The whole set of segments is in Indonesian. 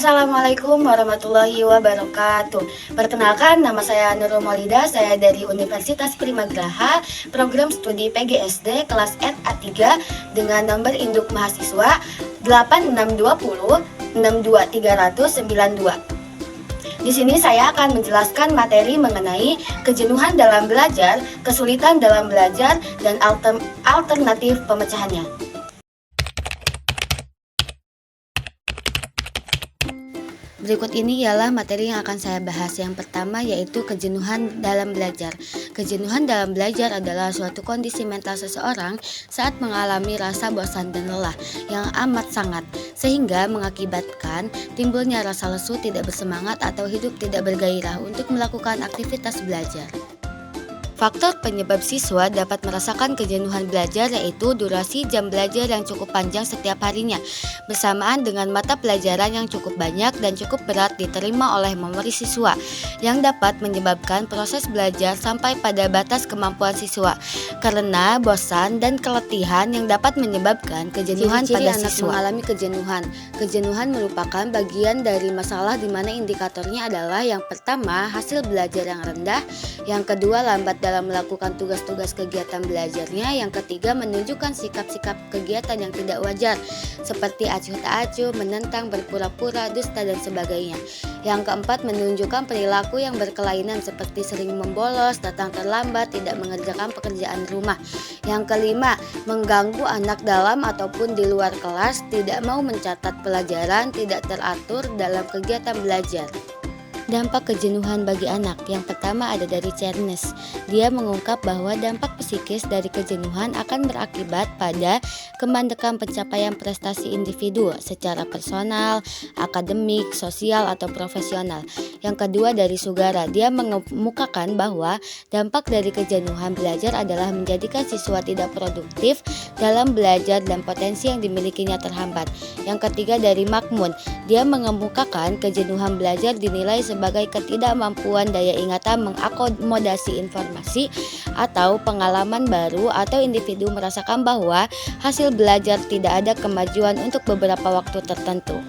Assalamualaikum warahmatullahi wabarakatuh. Perkenalkan, nama saya Nurul Maulida, saya dari Universitas Primagraha, program studi PGSD kelas RA3 dengan nomor induk mahasiswa 8620 62392. Di sini saya akan menjelaskan materi mengenai kejenuhan dalam belajar, kesulitan dalam belajar, dan alternatif pemecahannya. Berikut ini ialah materi yang akan saya bahas. Yang pertama yaitu kejenuhan dalam belajar. Kejenuhan dalam belajar adalah suatu kondisi mental seseorang saat mengalami rasa bosan dan lelah yang amat sangat, sehingga mengakibatkan timbulnya rasa lesu, tidak bersemangat, atau hidup tidak bergairah untuk melakukan aktivitas belajar. Faktor penyebab siswa dapat merasakan kejenuhan belajar yaitu durasi jam belajar yang cukup panjang setiap harinya, bersamaan dengan mata pelajaran yang cukup banyak dan cukup berat diterima oleh memori siswa, yang dapat menyebabkan proses belajar sampai pada batas kemampuan siswa, karena bosan dan keletihan yang dapat menyebabkan kejenuhan pada siswa. Mengalami kejenuhan. Kejenuhan merupakan bagian dari masalah di mana indikatornya adalah yang pertama, hasil belajar yang rendah, yang kedua, lambat dalam melakukan tugas-tugas kegiatan belajarnya, yang ketiga, menunjukkan sikap-sikap kegiatan yang tidak wajar seperti acuh tak acuh, menentang, berpura-pura, dusta, dan sebagainya. Yang keempat, menunjukkan perilaku yang berkelainan seperti sering membolos, datang terlambat, tidak mengerjakan pekerjaan rumah. Yang kelima, mengganggu anak dalam ataupun di luar kelas, tidak mau mencatat pelajaran, tidak teratur dalam kegiatan belajar. Dampak kejenuhan bagi anak. Yang pertama ada dari Charnes. Dia mengungkap bahwa dampak psikis dari kejenuhan akan berakibat pada kemandekan pencapaian prestasi individu secara personal, akademik, sosial, atau profesional. Yang kedua dari Sugara. Dia mengemukakan bahwa dampak dari kejenuhan belajar adalah menjadikan siswa tidak produktif dalam belajar dan potensi yang dimilikinya terhambat. Yang ketiga dari Makmun. Dia mengemukakan kejenuhan belajar dinilai sebagai ketidakmampuan daya ingatan mengakomodasi informasi atau pengalaman baru, atau individu merasakan bahwa hasil belajar tidak ada kemajuan untuk beberapa waktu tertentu.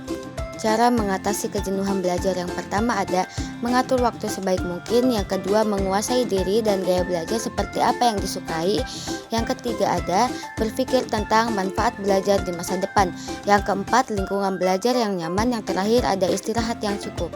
Cara mengatasi kejenuhan belajar. Yang pertama ada mengatur waktu sebaik mungkin, yang kedua menguasai diri dan gaya belajar seperti apa yang disukai, yang ketiga ada berpikir tentang manfaat belajar di masa depan, yang keempat lingkungan belajar yang nyaman, yang terakhir ada istirahat yang cukup.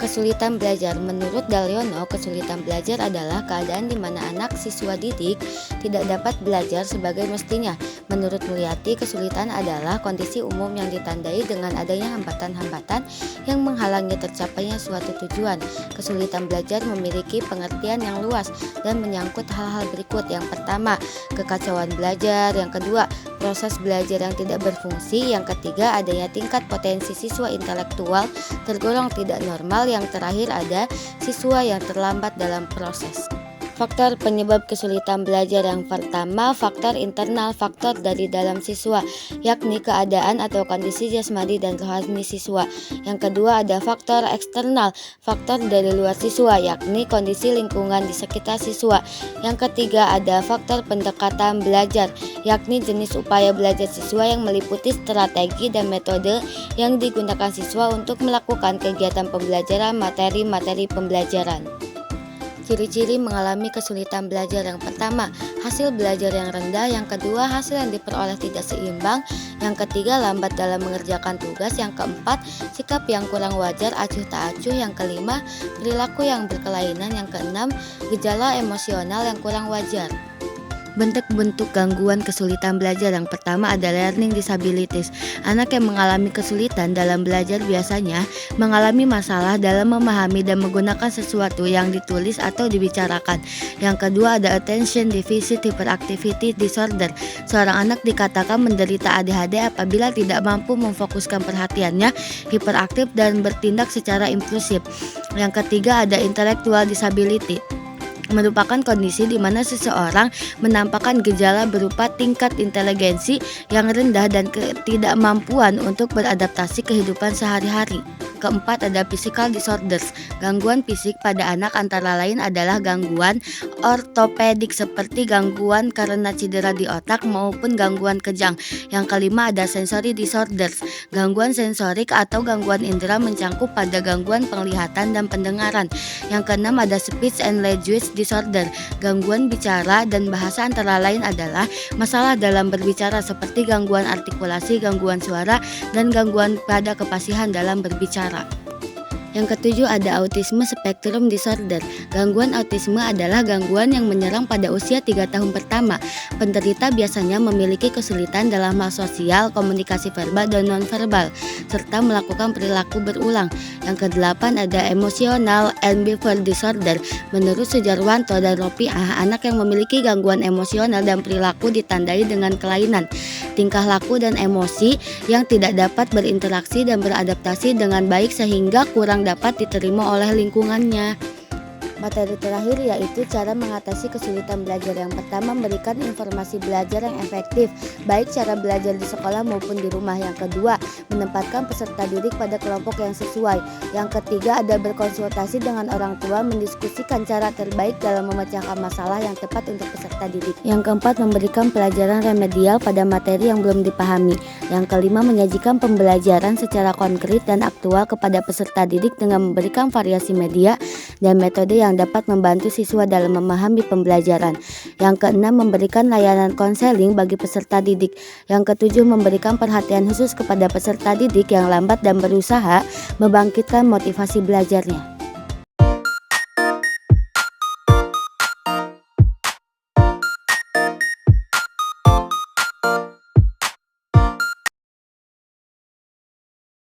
Kesulitan belajar. Menurut Daliono, kesulitan belajar adalah keadaan di mana anak siswa didik tidak dapat belajar sebagai mestinya. Menurut Mulyati, kesulitan adalah kondisi umum yang ditandai dengan adanya hambatan-hambatan yang menghalangi tercapainya suatu tujuan. Kesulitan belajar memiliki pengertian yang luas dan menyangkut hal-hal berikut. Yang pertama, kekacauan belajar. Yang kedua, proses belajar yang tidak berfungsi. Yang ketiga, adanya tingkat potensi siswa intelektual tergolong tidak normal. Yang terakhir ada siswa yang terlambat dalam proses. Faktor penyebab kesulitan belajar. Yang pertama, faktor internal, faktor dari dalam siswa, yakni keadaan atau kondisi jasmani dan rohani siswa. Yang kedua ada faktor eksternal, faktor dari luar siswa, yakni kondisi lingkungan di sekitar siswa. Yang ketiga ada faktor pendekatan belajar, yakni jenis upaya belajar siswa yang meliputi strategi dan metode yang digunakan siswa untuk melakukan kegiatan pembelajaran materi-materi pembelajaran. Ciri-ciri mengalami kesulitan belajar. Yang pertama, hasil belajar yang rendah. Yang kedua, hasil yang diperoleh tidak seimbang. Yang ketiga, lambat dalam mengerjakan tugas. Yang keempat, sikap yang kurang wajar, acuh tak acuh. Yang kelima, perilaku yang berkelainan. Yang keenam, gejala emosional yang kurang wajar. Bentuk-bentuk gangguan kesulitan belajar. Yang pertama ada learning disabilities. Anak yang mengalami kesulitan dalam belajar biasanya mengalami masalah dalam memahami dan menggunakan sesuatu yang ditulis atau dibicarakan. Yang kedua ada attention deficit hyperactivity disorder. Seorang anak dikatakan menderita ADHD apabila tidak mampu memfokuskan perhatiannya, hiperaktif, dan bertindak secara impulsif. Yang ketiga ada intellectual disability. merupakan kondisi di mana seseorang menampakkan gejala berupa tingkat inteligensi yang rendah dan ketidakmampuan untuk beradaptasi kehidupan sehari-hari. Keempat, ada physical disorders. Gangguan fisik pada anak antara lain adalah gangguan ortopedik seperti gangguan karena cedera di otak maupun gangguan kejang. Yang kelima, ada sensory disorders. Gangguan sensorik atau gangguan indera mencangkup pada gangguan penglihatan dan pendengaran. Yang keenam, ada speech and language disorder. Gangguan bicara dan bahasa antara lain adalah masalah dalam berbicara seperti gangguan artikulasi, gangguan suara, dan gangguan pada kefasihan dalam berbicara. Yang ketujuh, ada autisme spectrum disorder. Gangguan autisme adalah gangguan yang menyerang pada usia 3 tahun pertama. Penderita biasanya memiliki kesulitan dalam hal sosial, komunikasi verbal dan nonverbal, serta melakukan perilaku berulang. Yang kedelapan, ada emotional and behavior disorder. Menurut Sujarwanto dan Ropiah, anak yang memiliki gangguan emosional dan perilaku ditandai dengan kelainan tingkah laku dan emosi yang tidak dapat berinteraksi dan beradaptasi dengan baik sehingga kurang dapat diterima oleh lingkungannya. Materi terakhir yaitu cara mengatasi kesulitan belajar. Yang pertama, memberikan informasi belajar yang efektif, baik cara belajar di sekolah maupun di rumah. Yang kedua, menempatkan peserta didik pada kelompok yang sesuai. Yang ketiga, ada berkonsultasi dengan orang tua, mendiskusikan cara terbaik dalam memecahkan masalah yang tepat untuk peserta didik. Yang keempat, memberikan pelajaran remedial pada materi yang belum dipahami. Yang kelima, menyajikan pembelajaran secara konkret dan aktual kepada peserta didik dengan memberikan variasi media dan metode yang dapat membantu siswa dalam memahami pembelajaran. Yang keenam, memberikan layanan konseling bagi peserta didik. Yang ketujuh, memberikan perhatian khusus kepada peserta didik yang lambat dan berusaha membangkitkan motivasi belajarnya.